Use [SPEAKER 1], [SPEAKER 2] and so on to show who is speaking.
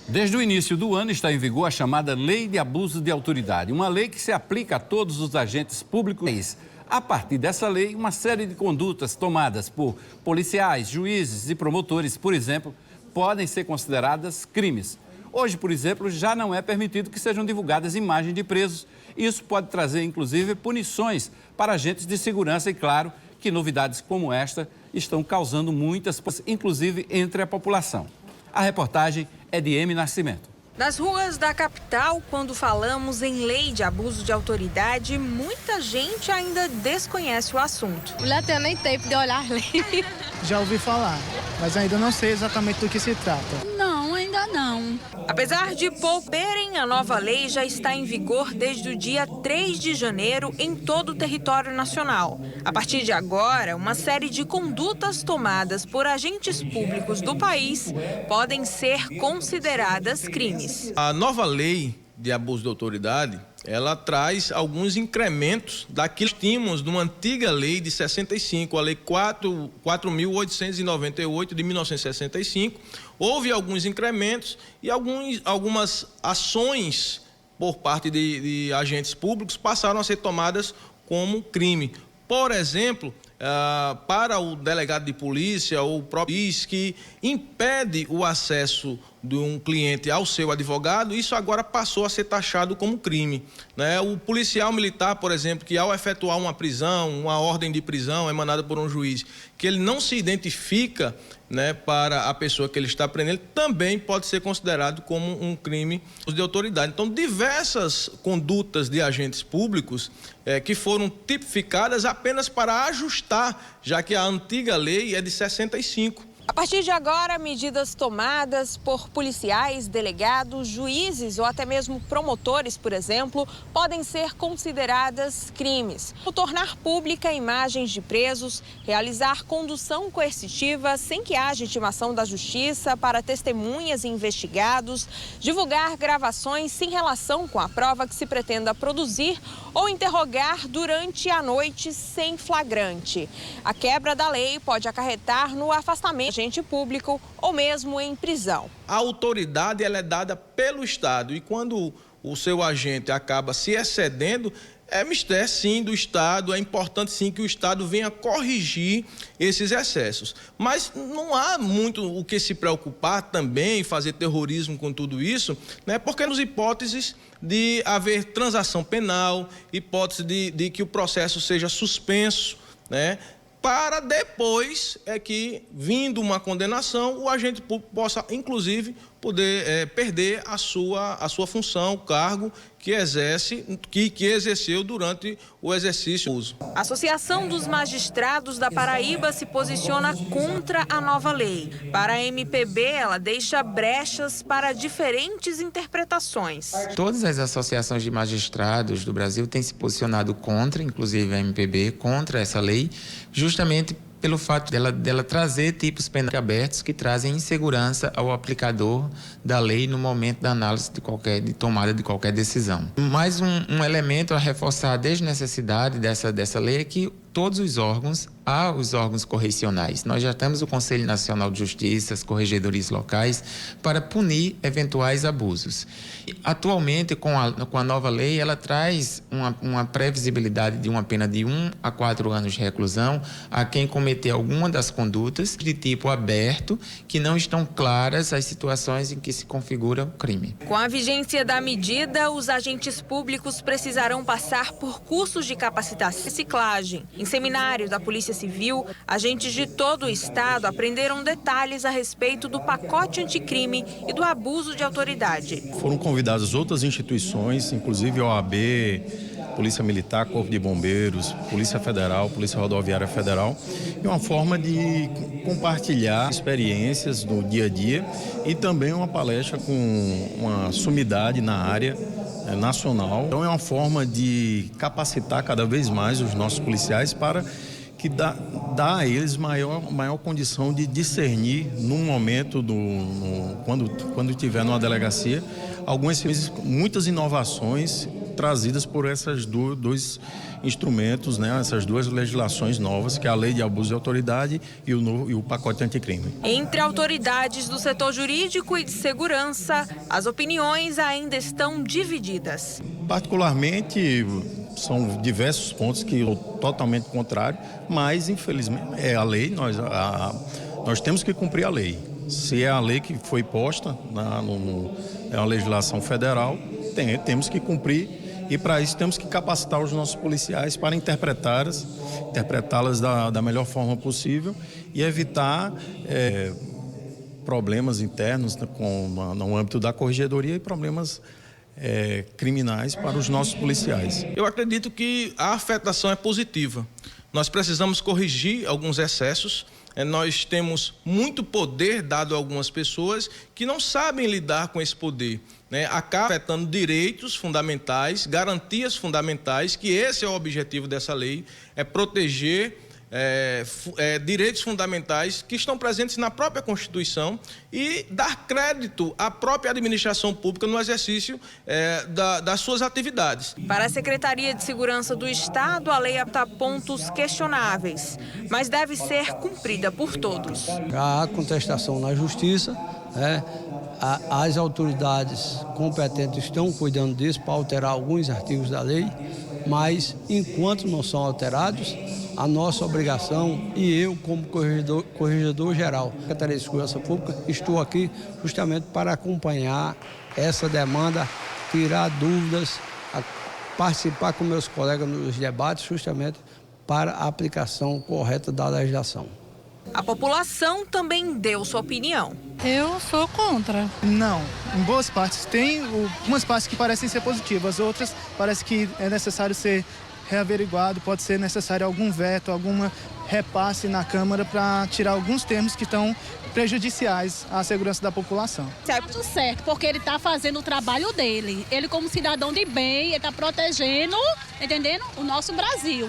[SPEAKER 1] Desde o início do ano está em vigor a chamada Lei de Abuso de Autoridade, uma lei que se aplica a todos os agentes públicos. A partir dessa lei, uma série de condutas tomadas por policiais, juízes e promotores, por exemplo, podem ser consideradas crimes. Hoje, por exemplo, já não é permitido que sejam divulgadas imagens de presos. Isso pode trazer, inclusive, punições para agentes de segurança e, claro, que novidades como esta estão causando muitas, inclusive entre a população. A reportagem é de M. Nascimento.
[SPEAKER 2] Nas ruas da capital, quando falamos em lei de abuso de autoridade, muita gente ainda desconhece o assunto.
[SPEAKER 3] Mulher, tenho nem tempo de olhar a lei.
[SPEAKER 4] Já ouvi falar, mas ainda não sei exatamente do que se trata.
[SPEAKER 3] Não, ainda não.
[SPEAKER 2] Apesar de pouco verem, a nova lei já está em vigor desde o dia 3 de janeiro em todo o território nacional. A partir de agora, uma série de condutas tomadas por agentes públicos do país podem ser consideradas crimes.
[SPEAKER 5] A nova lei de abuso de autoridade, ela traz alguns incrementos daquilo que tínhamos numa antiga lei de 65, a lei 4.898 de 1965. Houve alguns incrementos e algumas ações por parte de agentes públicos passaram a ser tomadas como crime. Por exemplo, para o delegado de polícia ou o próprio juiz que impede o acesso de um cliente ao seu advogado, isso agora passou a ser taxado como crime, né? O policial militar, por exemplo, que ao efetuar uma prisão, uma ordem de prisão emanada por um juiz, que ele não se identifica, né, para a pessoa que ele está prendendo, também pode ser considerado como um crime de autoridade. Então, diversas condutas de agentes públicos que foram tipificadas apenas para ajustar, já que a antiga lei é de 65.
[SPEAKER 2] A partir de agora, medidas tomadas por policiais, delegados, juízes ou até mesmo promotores, por exemplo, podem ser consideradas crimes. O tornar pública imagens de presos, realizar condução coercitiva sem que haja intimação da justiça para testemunhas e investigados, divulgar gravações sem relação com a prova que se pretenda produzir ou interrogar durante a noite sem flagrante. A quebra da lei pode acarretar no afastamento agente público ou mesmo em prisão.
[SPEAKER 5] A autoridade ela é dada pelo Estado e quando o seu agente acaba se excedendo, é mistério sim do Estado, é importante sim que o Estado venha corrigir esses excessos. Mas não há muito o que se preocupar também, fazer terrorismo com tudo isso, né? Porque nos hipóteses de haver transação penal, hipótese de que o processo seja suspenso, né? Para depois é que, vindo uma condenação, o agente público possa, inclusive, poder perder a sua função, o cargo que exerceu durante o exercício do uso.
[SPEAKER 2] A Associação dos Magistrados da Paraíba se posiciona contra a nova lei. Para a MPB, ela deixa brechas para diferentes interpretações.
[SPEAKER 6] Todas as associações de magistrados do Brasil têm se posicionado contra, inclusive a MPB, contra essa lei, justamente pelo fato dela trazer tipos penais abertos que trazem insegurança ao aplicador da lei no momento da análise de tomada de qualquer decisão. Mais um elemento a reforçar a desnecessidade dessa lei é que todos os órgãos, há os órgãos correcionais. Nós já temos o Conselho Nacional de Justiça, as corregedorias locais, para punir eventuais abusos. Atualmente, com a nova lei, ela traz uma previsibilidade de uma pena de 1 a 4 anos de reclusão a quem cometer alguma das condutas de tipo aberto, que não estão claras as situações em que se configura o crime.
[SPEAKER 2] Com a vigência da medida, os agentes públicos precisarão passar por cursos de capacitação e reciclagem. Em seminário da Polícia Civil, agentes de todo o estado aprenderam detalhes a respeito do pacote anticrime e do abuso de autoridade.
[SPEAKER 7] Foram convidadas outras instituições, inclusive a OAB, Polícia Militar, Corpo de Bombeiros, Polícia Federal, Polícia Rodoviária Federal, e uma forma de compartilhar experiências no dia a dia e também uma palestra com uma sumidade na área nacional. Então é uma forma de capacitar cada vez mais os nossos policiais para que dá a eles maior condição de discernir num momento, quando estiver numa delegacia, muitas inovações trazidas por essas dois instrumentos, né, essas duas legislações novas, que é a Lei de Abuso de Autoridade e o pacote anticrime.
[SPEAKER 2] Entre autoridades do setor jurídico e de segurança, as opiniões ainda estão divididas.
[SPEAKER 7] Particularmente, são diversos pontos que eu totalmente contrário, mas infelizmente é a lei, nós temos que cumprir a lei. Se é a lei que foi posta, é uma legislação federal, temos que cumprir e para isso temos que capacitar os nossos policiais para interpretá-las da melhor forma possível e evitar problemas internos no âmbito da corregedoria e problemas criminais para os nossos policiais.
[SPEAKER 5] Eu acredito que a afetação é positiva. Nós precisamos corrigir alguns excessos. Nós temos muito poder dado a algumas pessoas que não sabem lidar com esse poder, né? Acaba afetando direitos fundamentais, garantias fundamentais, que esse é o objetivo dessa lei, é proteger direitos fundamentais que estão presentes na própria Constituição e dar crédito à própria administração pública no exercício das suas atividades.
[SPEAKER 2] Para a Secretaria de Segurança do Estado, a lei aponta pontos questionáveis, mas deve ser cumprida por todos.
[SPEAKER 8] Há contestação na Justiça, as autoridades competentes estão cuidando disso para alterar alguns artigos da lei, mas enquanto não são alterados, a nossa obrigação e eu, como corregedor-geral da Secretaria de Segurança Pública, estou aqui justamente para acompanhar essa demanda, tirar dúvidas, participar com meus colegas nos debates, justamente para a aplicação correta da legislação.
[SPEAKER 2] A população também deu sua opinião.
[SPEAKER 3] Eu sou contra.
[SPEAKER 4] Não, em boas partes. Tem algumas partes que parecem ser positivas, outras parece que é necessário ser reaveriguado, pode ser necessário algum veto, alguma repasse na Câmara para tirar alguns termos que estão prejudiciais à segurança da população.
[SPEAKER 3] Tudo certo, porque ele está fazendo o trabalho dele. Ele, como cidadão de bem, ele está protegendo, entendendo? O nosso Brasil.